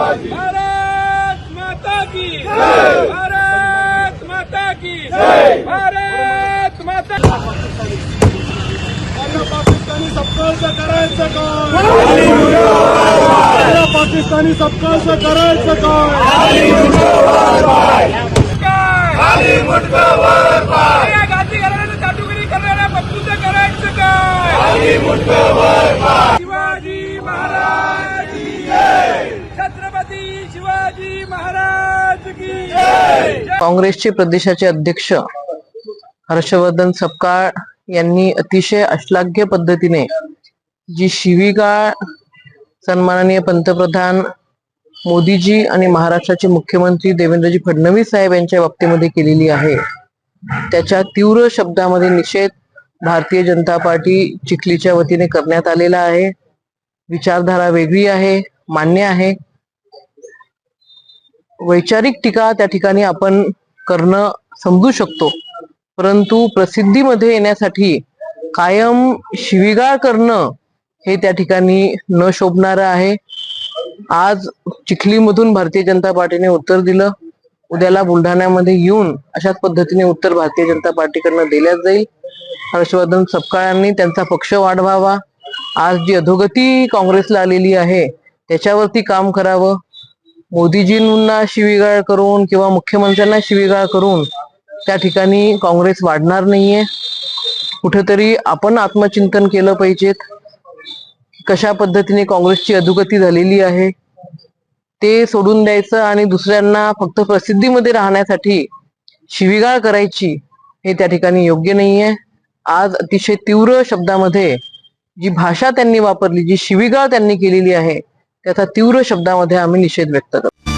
भारत माता की भारत माता की भारत माता पाकिस्तानी सबकाचं करायचं काय पाकिस्तानी सबकाचं करायचं काय गांधी घराण्याचं चाटुकरी करणाऱ्या पक्षाचं करायचं काय शिवाजी महाराज की जय छत्रपती शिवाजी महाराज की जय। काँग्रेसचे प्रदेशाचे अध्यक्ष हर्षवर्धन सपकाळ यांनी अतिशय अश्लाघ्य पद्धतीने जी शिवीगाळ सन्माननीय पंतप्रधान मोदीजी आणि महाराष्ट्राचे मुख्यमंत्री देवेंद्रजी फडणवीस साहेब यांच्या बाबतीमध्ये केलेली आहे, त्याच्या तीव्र शब्दामध्ये निषेध भारतीय जनता पार्टी चिखलीच्या वतीने करण्यात आलेला आहे। विचारधारा वेगळी आहे, मान्य आहे। वैचारिक टीका त्या ठिकाणी आपण करणं समजू शकतो, परंतु प्रसिद्धीमध्ये येण्यासाठी कायम शिवीगाळ करणं हे त्या ठिकाणी न शोभणारं आहे। आज चिखलीमधून भारतीय जनता पार्टीने उत्तर दिलं, उद्याला बुलढाण्यामध्ये येऊन अशाच पद्धतीने उत्तर भारतीय जनता पार्टीकडनं दिल्याच जाईल। हर्षवर्धन सपकाळांनी त्यांचा पक्ष वाढवावा, आज जी अधोगती काँग्रेसला आलेली आहे त्याच्यावरती काम करावं। मोदीजींना शिवीगाळ करून किंवा मुख्यमंत्र्यांना शिवीगाळ करून त्या ठिकाणी काँग्रेस वाढणार नाहीये। कुठेतरी आपण आत्मचिंतन केलं पाहिजे, कशा पद्धतीने काँग्रेसची अधोगती झालेली आहे ते सोडून द्यायचं आणि दुसऱ्यांना फक्त प्रसिद्धीमध्ये राहण्यासाठी शिवीगाळ करायची हे त्या ठिकाणी योग्य नाहीये। आज अतिशय तीव्र शब्दामध्ये जी भाषा त्यांनी वापरली, जी शिवीगाळ त्यांनी केलेली आहे त्याचा तीव्र शब्दामध्ये आम्ही निषेध व्यक्त करतो।